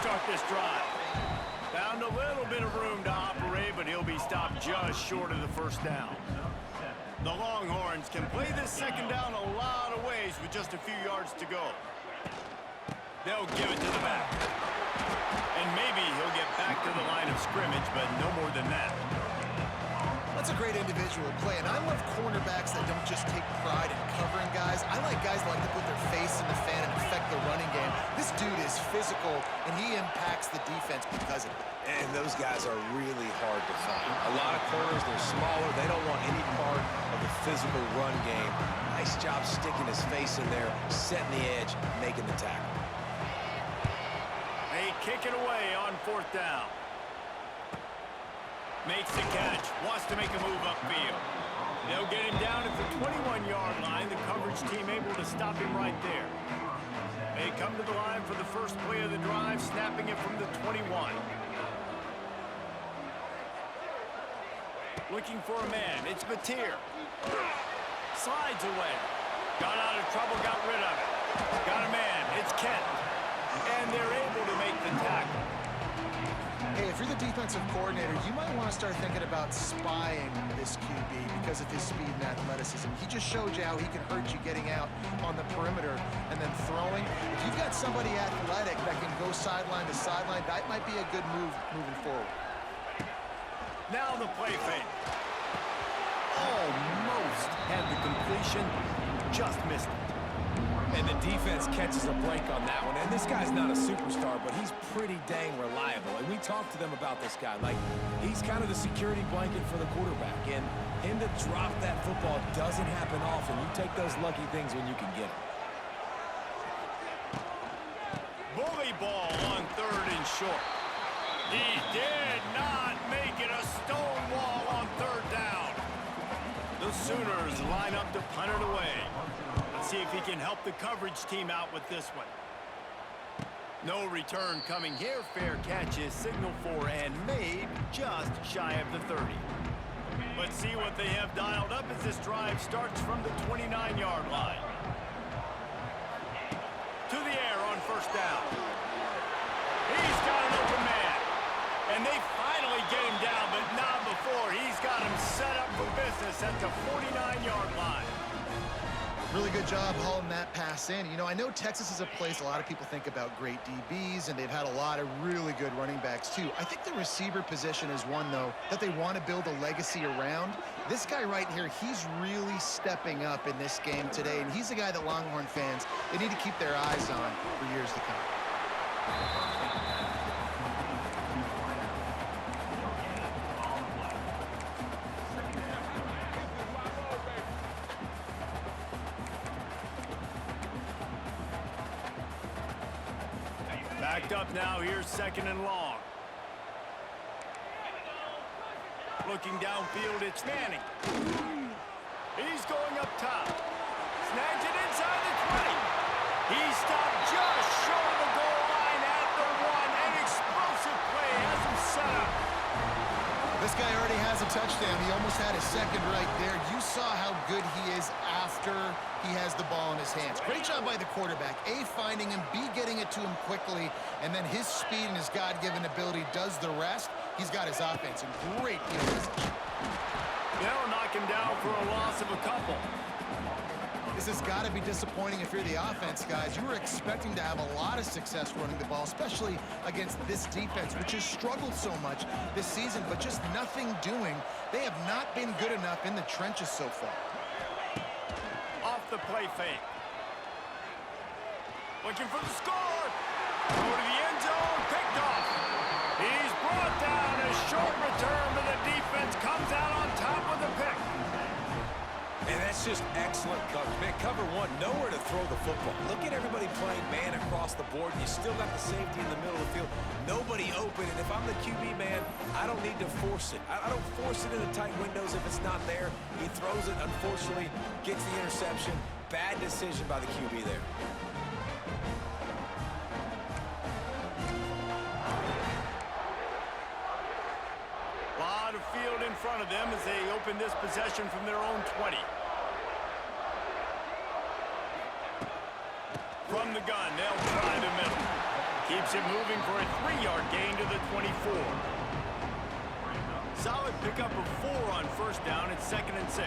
start this drive. Found a little bit of room to operate, but he'll be stopped just short of the first down. The Longhorns can play this second down a lot of ways with just a few yards to go. They'll give it to the back. And maybe he'll get back to the line of scrimmage, but no more than that. That's a great individual play, and I love cornerbacks that don't just take pride in covering guys. I like guys that like to put their face in the fan and affect the running game. This dude is physical, and he impacts the defense because of it. And those guys are really hard to find. A lot of corners, they're smaller. They don't want any part of the physical run game. Nice job sticking his face in there, setting the edge, making the tackle. They kick it away on fourth down. Makes the catch, wants to make a move upfield. They'll get him down at the 21-yard line. The coverage team able to stop him right there. They come to the line for the first play of the drive, snapping it from the 21. Looking for a man, it's Batir. Slides away. Got out of trouble, got rid of it. Got a man, it's Kent. And they're able to make the tackle. Hey, if you're the defensive coordinator, you might want to start thinking about spying this QB because of his speed and athleticism. He just showed you how he can hurt you getting out on the perimeter and then throwing. If you've got somebody athletic that can go sideline to sideline, that might be a good move moving forward. Now the play fake. Almost had the completion, just missed it. And the defense catches a break on that one. And this guy's not a superstar, but he's pretty dang reliable. And we talked to them about this guy. Like, he's kind of the security blanket for the quarterback. And him to drop that football doesn't happen often. You take those lucky things when you can get it. Bully ball on third and short. He did not make it a stone wall on third down. The Sooners line up to punt it away. Let's see if he can help the coverage team out with this one. No return coming here. Fair catch is signaled for and made just shy of the 30. Let's see what they have dialed up as this drive starts from the 29-yard line. To the air on first down. He's got an open man. And they finally get him down, but not before. He's got him set up for business at the 49-yard line. Really good job hauling that pass in. You know, I know Texas is a place a lot of people think about great DBs, and they've had a lot of really good running backs, too. I think the receiver position is one, though, that they want to build a legacy around. This guy right here, he's really stepping up in this game today, and he's a guy that Longhorn fans, they need to keep their eyes on for years to come. Backed up now, here's second and long. Looking downfield, it's Manning. He's going up top. Snags it inside the 20. He stopped just short of the goal line at the 1. An explosive play has him set up. This guy already has a touchdown. He almost had a second right there. You saw how good he is after he has the ball in his hands. Great job by the quarterback. A, finding him, B, getting it to him quickly, and then his speed and his God-given ability does the rest. He's got his offense in great field position. They'll knock him down for a loss of a couple. This has got to be disappointing if you're the offense, guys. You were expecting to have a lot of success running the ball, especially against this defense, which has struggled so much this season, but just nothing doing. They have not been good enough in the trenches so far. Off the play fake. Looking for the score. Go to the end zone, picked off. He's brought down. A short return, but the defense comes out on top with the pick. And that's just excellent coverage. Man, cover one, nowhere to throw the football. Look at everybody playing man across the board. You still got the safety in the middle of the field. Nobody open, and if I'm the QB, man, I don't need to force it. I don't force it in the tight windows if it's not there. He throws it, unfortunately, gets the interception. Bad decision by the QB there. Lot of field in front of them as they open this possession from their own 20. From the gun, they'll try the middle. Keeps it moving for a 3-yard gain to the 24. Solid pickup of 4 on first down. It's 2nd and 6.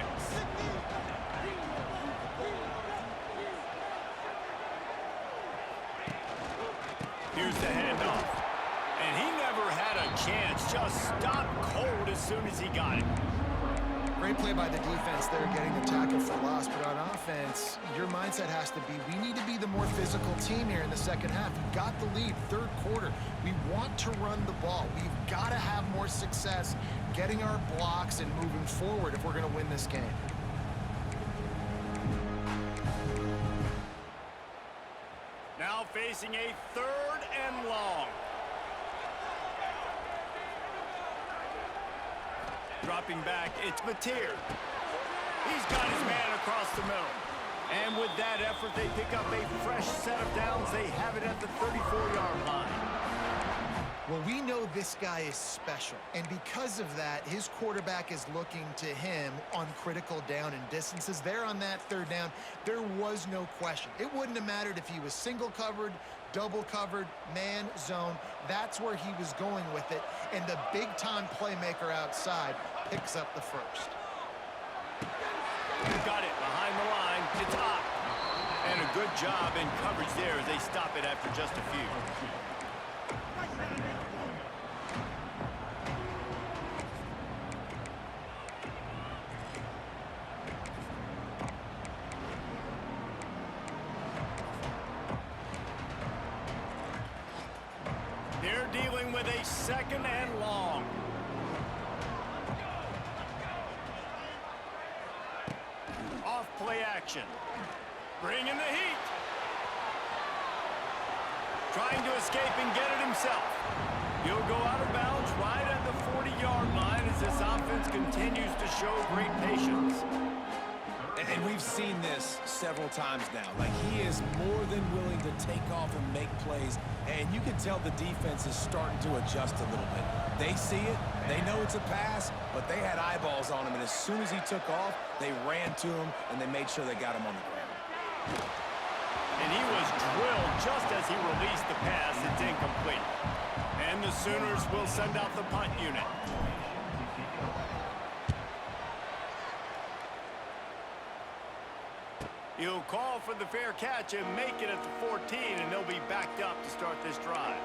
Here's the handoff. And he never had a chance. Just stopped cold as soon as he got it. Great play by the defense there, getting the tackle for loss. But on offense, your mindset has to be, we need to be the more physical team here in the second half. We've got the lead, third quarter. We want to run the ball. We've got to have more success getting our blocks and moving forward if we're going to win this game. Now facing a 3rd and long. Dropping back, it's Mateer. He's got his man across the middle. And with that effort, they pick up a fresh set of downs. They have it at the 34-yard line. Well, we know this guy is special, and because of that, his quarterback is looking to him on critical down and distances. There on that 3rd down, there was no question. It wouldn't have mattered if he was single covered, double covered, man, zone. That's where he was going with it, and the big-time playmaker outside picks up the first. Got it behind the line. It's up. And a good job in coverage there as they stop it after just a few. They're dealing with a 2nd and long. Off play action. Bring in the heat. Trying to escape and get it himself. He'll go out of bounds right at the 40-yard line as this offense continues to show great patience. And we've seen this several times now. Like, he is more than willing to take off and make plays. And you can tell the defense is starting to adjust a little bit. They see it. They know it's a pass, but they had eyeballs on him. And as soon as he took off, they ran to him, and they made sure they got him on the ground. And he was drilled just as he released the pass. It's incomplete. And the Sooners will send out the punt unit. He'll call for the fair catch and make it at the 14, and they'll be backed up to start this drive.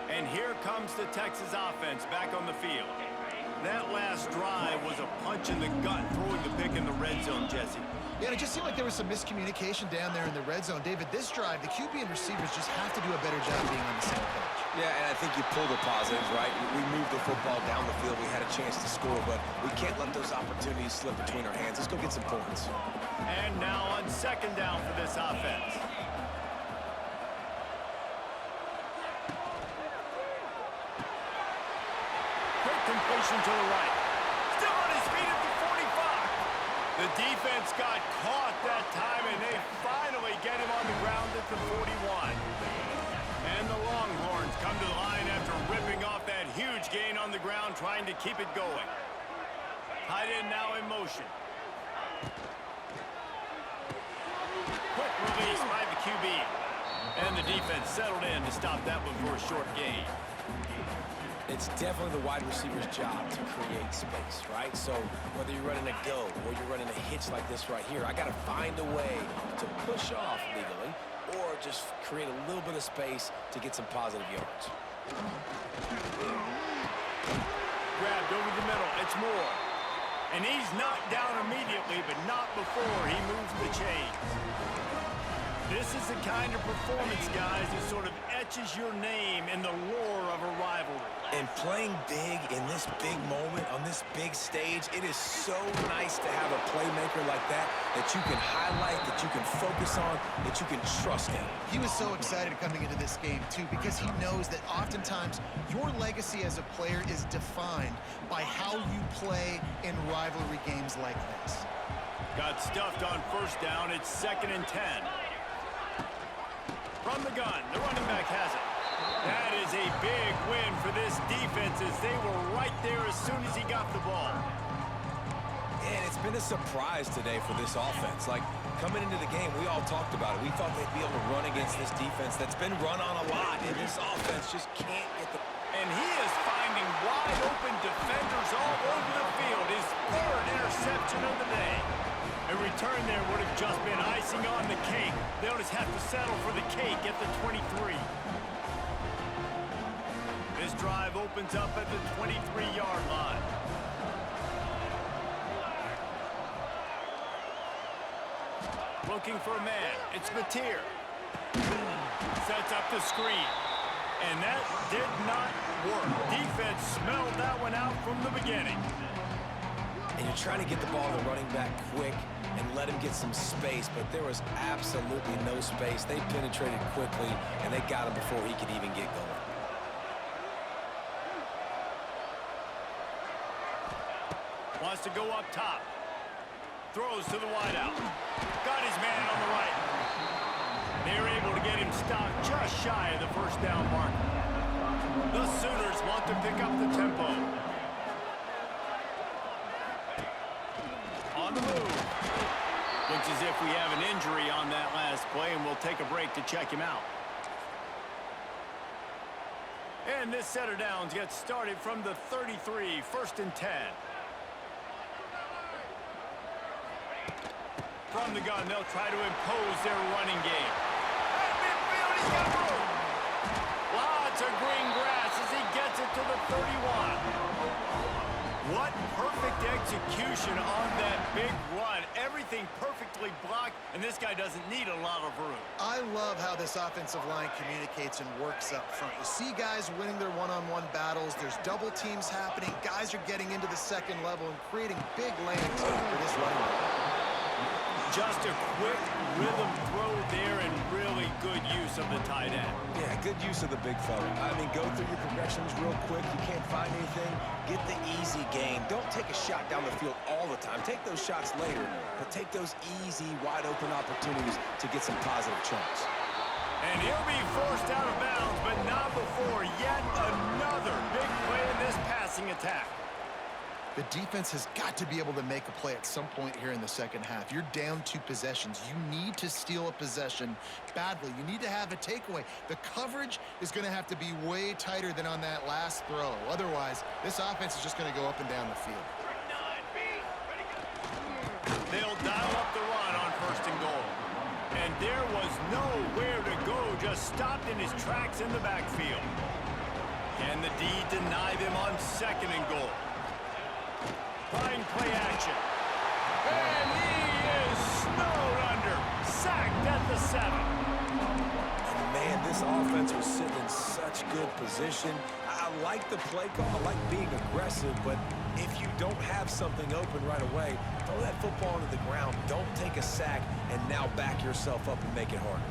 And here comes the Texas offense back on the field. That last drive was a punch in the gut, throwing the pick in the red zone, Jesse. Yeah, it just seemed like there was some miscommunication down there in the red zone. David, this drive, the QB and receivers just have to do a better job being on the same page. Yeah, and I think you pull the positives, right? We moved the football down the field. We had a chance to score, but we can't let those opportunities slip between our hands. Let's go get some points. And now on 2nd down for this offense. Quick completion to the right. Still on his feet at the 45. The defense got caught that time, and they finally get him on the ground at the 41. And the Longhorns come to the line after ripping off that huge gain on the ground, trying to keep it going. Tight end now in motion. Quick release by the QB. And the defense settled in to stop that one for a short gain. It's definitely the wide receiver's job to create space, right? So whether you're running a go or you're running a hitch like this right here, I got to find a way to push off legally or just create a little bit of space to get some positive yards. Grabbed over the middle. It's Moore. And he's knocked down immediately, but not before he moves the chains. This is the kind of performance, guys, that sort of etches your name in the lore of a rivalry. And playing big in this big moment, on this big stage, it is so nice to have a playmaker like that you can highlight, that you can focus on, that you can trust in. He was so excited coming into this game, too, because he knows that oftentimes your legacy as a player is defined by how you play in rivalry games like this. Got stuffed on first down. It's 2nd and 10. From the gun, the running back has it. That is a big win for this defense as they were right there as soon as he got the ball. And it's been a surprise today for this offense. Like, coming into the game, we all talked about it. We thought they'd be able to run against this defense that's been run on a lot, and this offense just can't get the... And he is finding wide open defenders all over the field. His third interception of the day. A return there would have just been icing on the cake. They'll just have to settle for the cake at the 23. This drive opens up at the 23-yard line. Looking for a man. It's Mateer. Sets up the screen. And that did not work. Defense smelled that one out from the beginning. And you're trying to get the ball to the running back quick and let him get some space, but there was absolutely no space. They penetrated quickly, and they got him before he could even get going. Wants to go up top. Throws to the wideout. Got his man on the right. They're able to get him stopped just shy of the first down mark. The Sooners want to pick up the tempo. On the move. Looks as if we have an injury on that last play, and we'll take a break to check him out. And this set of downs gets started from the 33, 1st and 10. From the gun, they'll try to impose their running game. At midfield, he's got room. Lots of green grass as he gets it to the 31. What perfect execution on that big run. Everything perfectly blocked, and this guy doesn't need a lot of room. I love how this offensive line communicates and works up front. You see guys winning their one-on-one battles. There's double teams happening. Guys are getting into the second level and creating big lanes for this running back. Just a quick rhythm throw there and really good use of the tight end. Yeah, good use of the big fella. I mean, go through your progressions real quick. You can't find anything. Get the easy gain. Don't take a shot down the field all the time. Take those shots later, but take those easy, wide-open opportunities to get some positive chunks. And he'll be forced out of bounds, but not before yet another big play in this passing attack. The defense has got to be able to make a play at some point here in the second half. You're down 2 possessions. You need to steal a possession badly. You need to have a takeaway. The coverage is going to have to be way tighter than on that last throw. Otherwise, this offense is just going to go up and down the field. They'll dial up the run on 1st and goal. And there was nowhere to go, just stopped in his tracks in the backfield. Can the D deny them on 2nd and goal? Fine play action. And he is snowed under. Sacked at the 7. And man, this offense was sitting in such good position. I like the play call. I like being aggressive, but if you don't have something open right away, throw that football into the ground. Don't take a sack and now back yourself up and make it harder.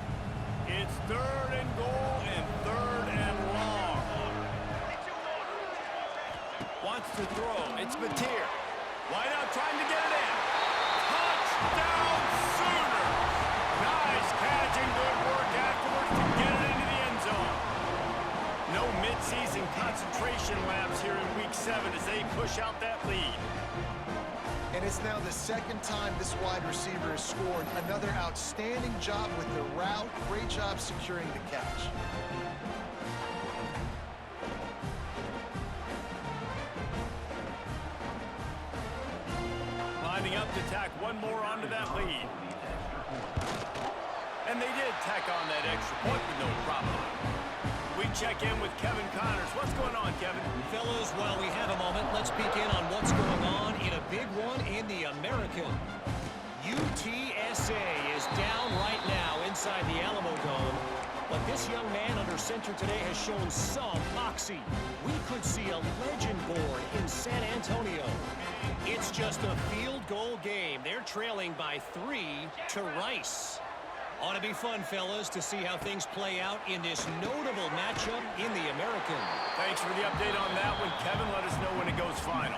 It's 3rd and goal and 3rd and long. Wants to throw. It's Mateer. Wide out trying to get it in. Touchdown Sooners! Nice catch and good work afterwards to get it into the end zone. No midseason concentration laps here in Week 7 as they push out that lead. And it's now the 2nd time this wide receiver has scored. Another outstanding job with the route. Great job securing the catch. Lining up to tack one more onto that lead. And they did tack on that extra point with no problem. We check in with Kevin Connors. What's going on, Kevin? Fellas, while we have a moment, let's peek in on what's going on in a big one in the American. UTSA is down right now inside the Alamo Dome. But this young man under center today has shown some moxie. We could see a legend born in San Antonio. It's just a field goal game. They're trailing by 3 to Rice. Ought to be fun, fellas, to see how things play out in this notable matchup in the American. Thanks for the update on that one, Kevin. Let us know when it goes final.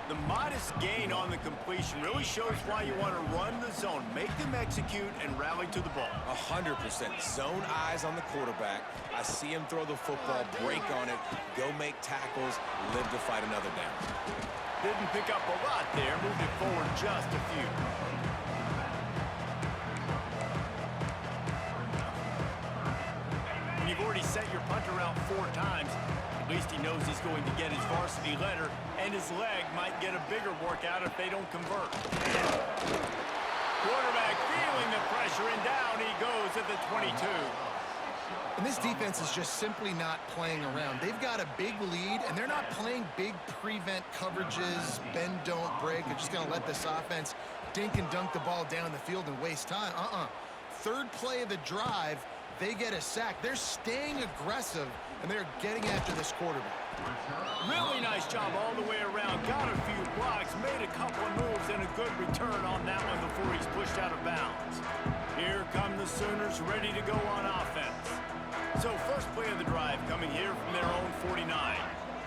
The modest gain on the completion really shows why you want to run the zone, make them execute, and rally to the ball. 100%. Zone eyes on the quarterback. I see him throw the football, break on it, go make tackles, live to fight another down. Didn't pick up a lot there, moved it forward just a few. When you've already set your punter out 4 times, at least he knows he's going to get his varsity letter, and his leg might get a bigger workout if they don't convert. Quarterback feeling the pressure, and down he goes at the 22. And this defense is just simply not playing around. They've got a big lead, and they're not playing big prevent coverages, bend, don't break. They're just going to let this offense dink and dunk the ball down the field and waste time. Third play of the drive, they get a sack. They're staying aggressive, and they're getting after this quarterback. Really nice job all the way around. Got a few blocks, made a couple of moves, and a good return on that one before he's pushed out of bounds. Here come the Sooners ready to go on offense. So first play of the drive coming here from their own 49.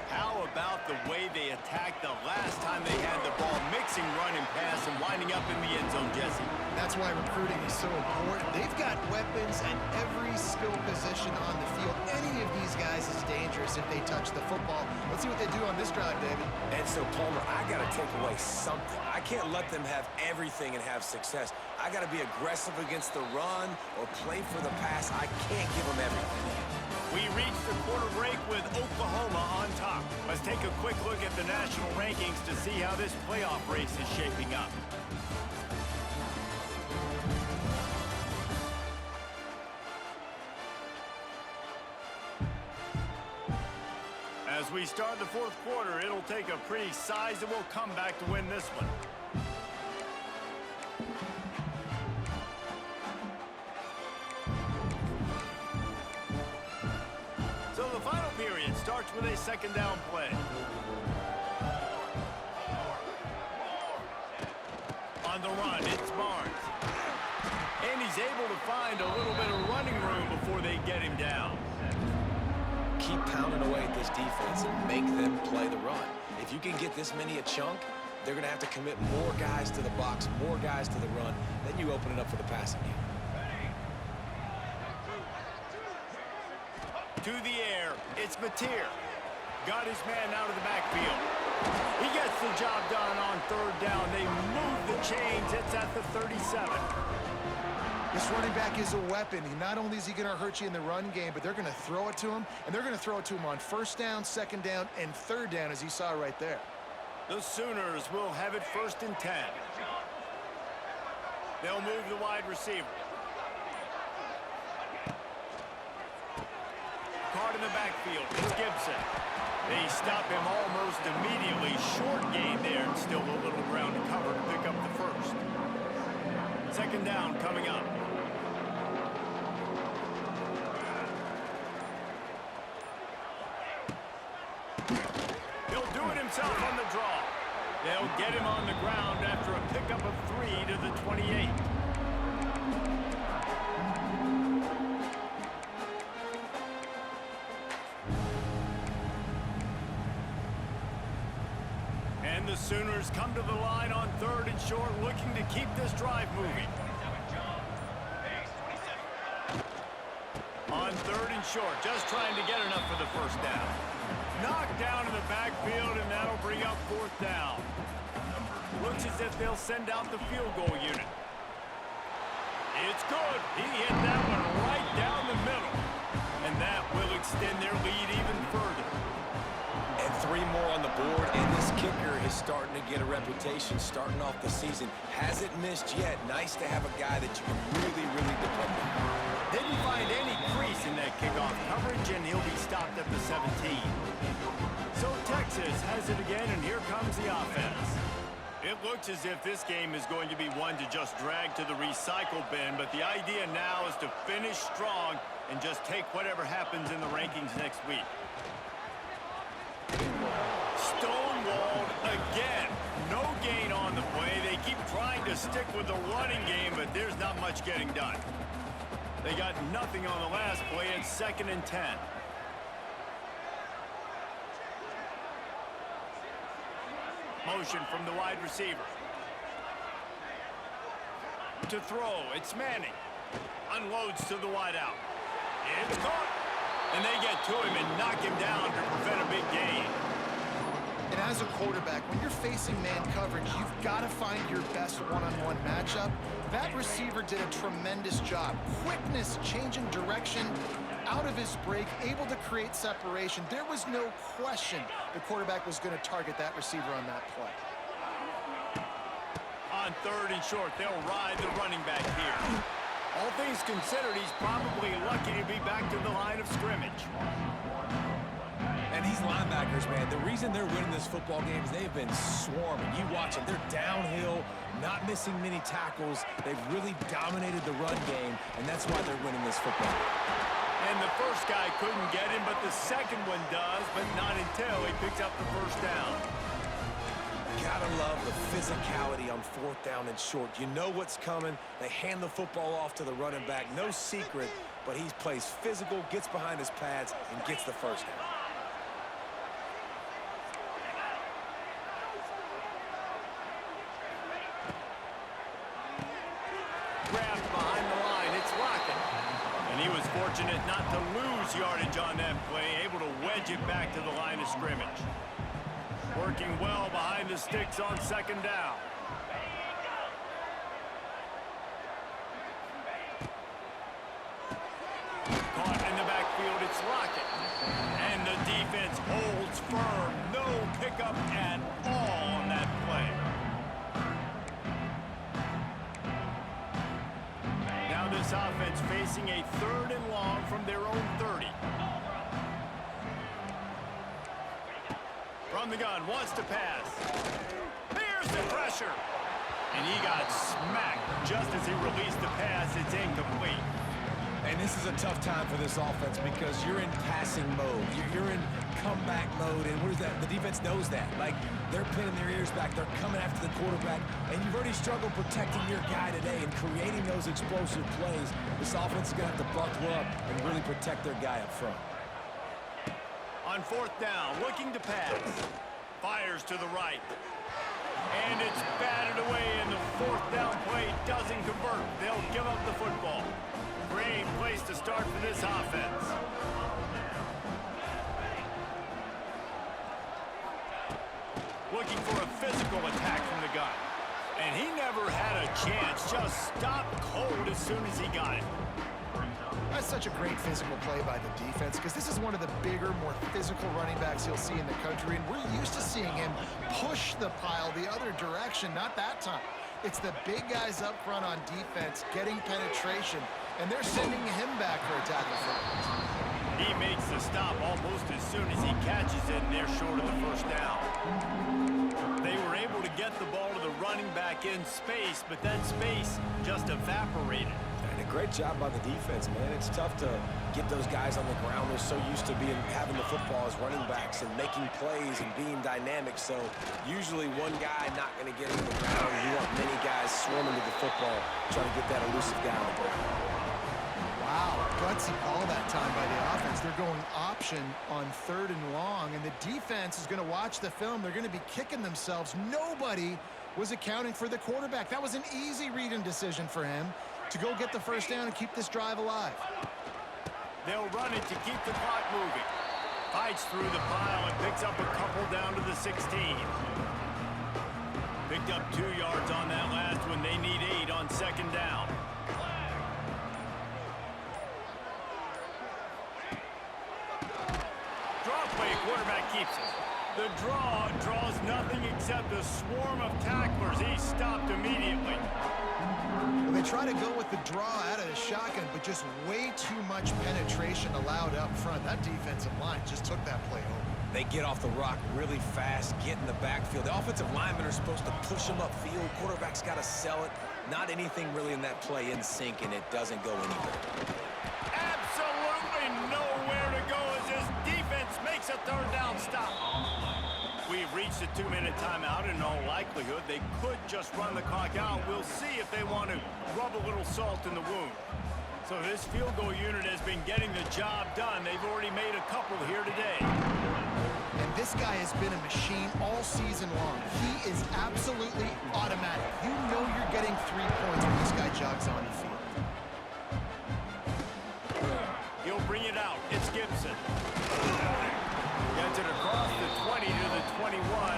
How about the way they attacked the last time they had the ball, mixing run and pass and winding up in the end zone, Jesse? That's why recruiting is so important. They've got weapons at every skill position on the field. Any of these guys is dangerous if they touch the football. Let's see what they do on this drive, David. And so, Palmer, I got to take away something. I can't let them have everything and have success. I got to be aggressive against the run or play for the pass. I can't give them everything. We reached the quarter break with Oklahoma on top. Let's take a quick look at the national rankings to see how this playoff race is shaping up. As we start the fourth quarter, it'll take a pretty sizable comeback to win this one. So the final period starts with a second down play. On the run, it's Barnes. And he's able to find a little bit of running room before they get him down. Keep pounding away at this defense and make them play the run. If you can get this many a chunk, they're going to have to commit more guys to the box, more guys to the run. Then you open it up for the passing game. To the air, it's Mateer. Got his man out of the backfield. He gets the job done on third down. They move the chains. It's at the 37. This running back is a weapon. Not only is he going to hurt you in the run game, but they're going to throw it to him, and they're going to throw it to him on first down, second down, and third down, as you saw right there. The Sooners will have it first and 10. They'll move the wide receiver. Caught in the backfield. It's Gibson. They stop him almost immediately. Short gain there, and still a little ground to cover to pick up the first. Second down coming up. He'll do it himself on the draw. They'll get him on the ground after a pickup of 3 to the 28. And the Sooners come to the line on third and short, looking to keep this drive moving. On third and short, just trying to get enough for the first down. Knocked down in the backfield, and that'll bring up fourth down. Looks as if they'll send out the field goal unit. It's good. He hit that one right down the middle. And that will extend their lead even further. And 3 more on the board, and this kicker is starting to get a reputation starting off the season. Hasn't missed yet. Nice to have a guy that you can really, really depend on. Didn't find any crease in that kickoff coverage, and he'll be stopped at the 17. So Texas has it again, and here comes the offense. It looks as if this game is going to be one to just drag to the recycle bin, but the idea now is to finish strong and just take whatever happens in the rankings next week. Stonewalled again. No gain on the play. They keep trying to stick with the running game, but there's not much getting done. They got nothing on the last play. It's second and 10. Motion from the wide receiver. To throw, it's Manning. Unloads to the wideout. It's caught. And they get to him and knock him down to prevent a big gain. And as a quarterback, when you're facing man coverage, you've got to find your best one-on-one matchup. That receiver did a tremendous job. Quickness, changing direction, out of his break, able to create separation. There was no question the quarterback was going to target that receiver on that play. On 3rd and short, they'll ride the running back here. All things considered, he's probably lucky to be back to the line of scrimmage. And these linebackers, man, the reason they're winning this football game is they've been swarming. You watch them. They're downhill, not missing many tackles. They've really dominated the run game, and that's why they're winning this football game. And the first guy couldn't get him, but the second one does, but not until he picks up the first down. Gotta love the physicality on 4th down and short. You know what's coming. They hand the football off to the running back. No secret, but he plays physical, gets behind his pads, and gets the first down. Grabbed behind the line, it's Lockett. And he was fortunate not to lose yardage on that play, able to wedge it back to the line of scrimmage. Working well behind the sticks on 2nd down. Caught in the backfield, it's Lockett. And the defense holds firm. No pickup at all on that play. Now this offense facing a 3rd and long from their own 30. From the gun, wants to pass. Here's the pressure. And he got smacked just as he released the pass. It's incomplete. And this is a tough time for this offense because you're in passing mode. You're in comeback mode, and what is that? The defense knows that. Like, they're pinning their ears back. They're coming after the quarterback, and you've already struggled protecting your guy today and creating those explosive plays. This offense is going to have to buckle up and really protect their guy up front. On 4th down, looking to pass. Fires to the right. And it's batted away, and the 4th down play doesn't convert. They'll give up the football. Great place to start for this offense. Looking for a physical attack from the gun. And he never had a chance. Just stopped cold as soon as he got it. That's such a great physical play by the defense because this is one of the bigger, more physical running backs you'll see in the country, and we're used to seeing him push the pile the other direction. Not that time. It's the big guys up front on defense getting penetration, and they're sending him back for a tackle for it. He makes the stop almost as soon as he catches it, and they're short of the first down. They were able to get the ball to the running back in space, but that space just evaporated. And a great job by the defense, man. It's tough to get those guys on the ground. They're so used to having the football as running backs and making plays and being dynamic. So usually one guy not going to get him to the ground. You want many guys swarming to the football, trying to get that elusive guy on the ground. Wow, gutsy call that time by the offense. They're going option on 3rd and long, and the defense is going to watch the film. They're going to be kicking themselves. Nobody was accounting for the quarterback. That was an easy read and decision for him to go get the first down and keep this drive alive. They'll run it to keep the clock moving. Fights through the pile and picks up a couple down to the 16. Picked up 2 yards on that last one. They need 8 on 2nd down. Draw play, quarterback keeps it. The draw draws nothing except a swarm of tacklers. He stopped immediately. Well, they try to go with the draw out of the shotgun, but just way too much penetration allowed up front. That defensive line just took that play over. They get off the rock really fast, get in the backfield. The offensive linemen are supposed to push them upfield. Quarterback's got to sell it. Not anything really in that play in sync, and it doesn't go anywhere. Absolutely nowhere to go as this defense makes a 3rd down stop. We've reached a 2-minute timeout. In all likelihood, they could just run the clock out. We'll see if they want to rub a little salt in the wound. So this field goal unit has been getting the job done. They've already made a couple here today. And this guy has been a machine all season long. He is absolutely automatic. You know you're getting 3 points when this guy jogs on the field. He'll bring it out. It's Gibson. Gets it across the 20 to the 21.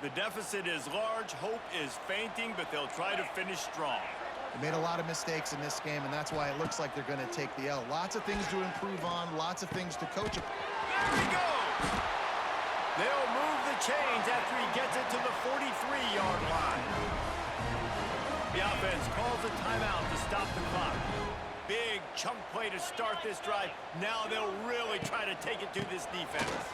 The deficit is large. Hope is fainting, but they'll try to finish strong. They made a lot of mistakes in this game, and that's why it looks like they're going to take the L. Lots of things to improve on, lots of things to coach. There he goes! They'll move the chains after he gets it to the 43-yard line. The offense calls a timeout to stop the clock. Big chunk play to start this drive. Now they'll really try to take it to this defense.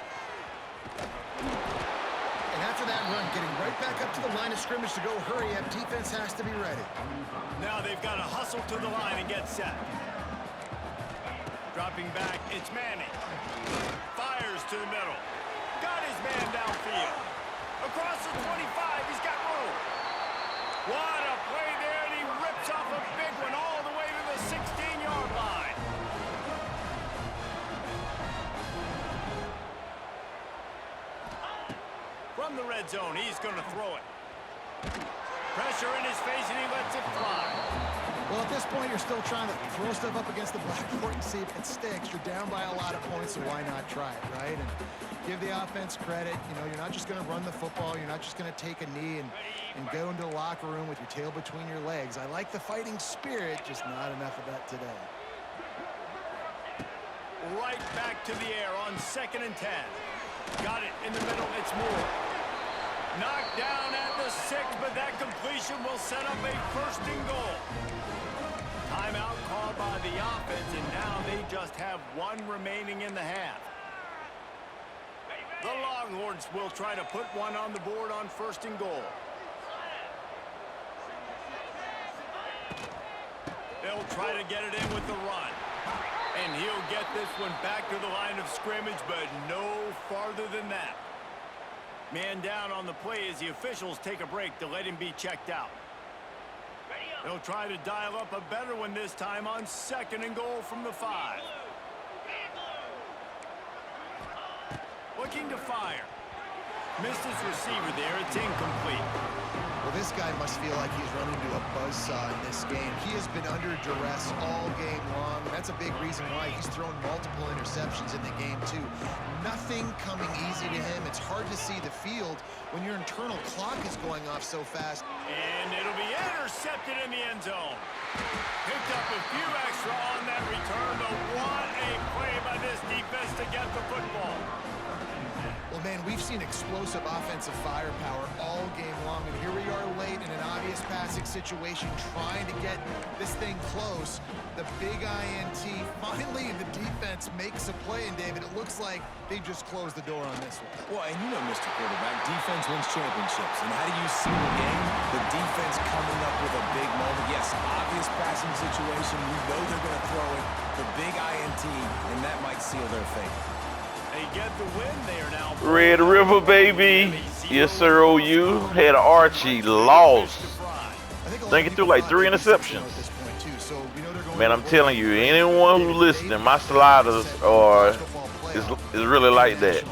And after that run, getting right back up to the line of scrimmage to go hurry up, defense has to be ready. Now they've got to hustle to the line and get set. Dropping back, it's Manning. Fires to the middle. Got his man downfield. Across the 25, he's got room. What a play there, and he rips off a big one all the way to the 16-yard line. From the red zone, he's going to throw it. Pressure in his face, and he lets it fly. Well, at this point, you're still trying to throw stuff up against the blackboard and see if it sticks. You're down by a lot of points, so why not try it, right? And give the offense credit. You know, you're not just going to run the football. You're not just going to take a knee and go into the locker room with your tail between your legs. I like the fighting spirit, just not enough of that today. Right back to the air on 2nd and 10. Got it in the middle. It's Moore. Knocked down at the 6, but that completion will set up a 1st and goal. Timeout called by the offense, and now they just have one remaining in the half. The Longhorns will try to put one on the board on 1st and goal. They'll try to get it in with the run. And he'll get this one back to the line of scrimmage, but no farther than that. Man down on the play as the officials take a break to let him be checked out. They'll try to dial up a better one this time on 2nd and goal from the 5. Looking to fire. Missed his receiver there. It's incomplete. Well, this guy must feel like he's running to a buzzsaw in this game. He has been under duress all game long, and that's a big reason why he's thrown multiple interceptions in the game, too. Nothing coming easy to him. It's hard to see the field when your internal clock is going off so fast. And it'll be intercepted in the end zone. Picked up a few extra on that return, but what a play by this defense to get the football. Well, man, we've seen explosive offensive firepower all game long, and here we are late in an obvious passing situation trying to get this thing close. The big INT, finally the defense makes a play, and David, it looks like they just closed the door on this one. Well, and you know, Mr. Quarterback, defense wins championships. And how do you see the game? The defense coming up with a big moment. Yes, obvious passing situation. You know they're going to throw it. The big INT, and that might seal their fate. They get the win. They are now Red River, baby. Yes, sir, OU. Had Archie lost. I think he threw like 3 interceptions. Man, I'm telling you, anyone who's listening, my sliders are is really like that.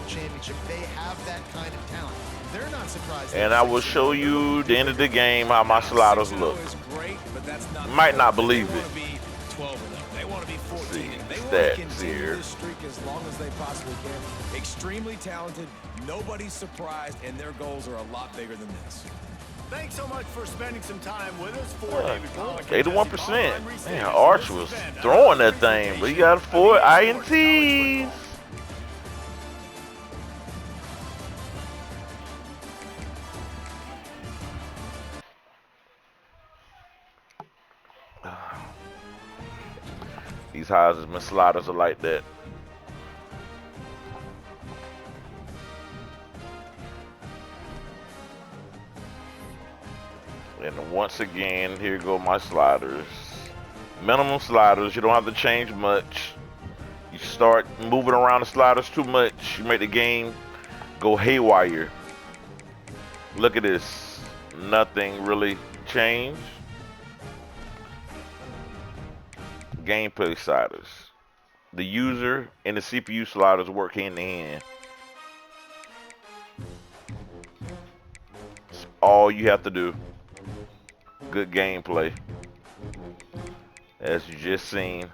And I will show you the end of the game how my sliders look. You might not believe it. See, stats here. As long as they possibly can. Extremely talented, nobody's surprised, and their goals are a lot bigger than this. Thanks so much for spending some time with us. For David Pollack, 81%. Man, Arch was throwing that thing, but he got 4 INTs. These Heisman sliders are like that. And once again, here go my sliders. Minimum sliders, you don't have to change much. You start moving around the sliders too much, you make the game go haywire. Look at this. Nothing really changed. Gameplay sliders. The user and the CPU sliders work hand in hand. That's all you have to do. Good gameplay, as you just seen.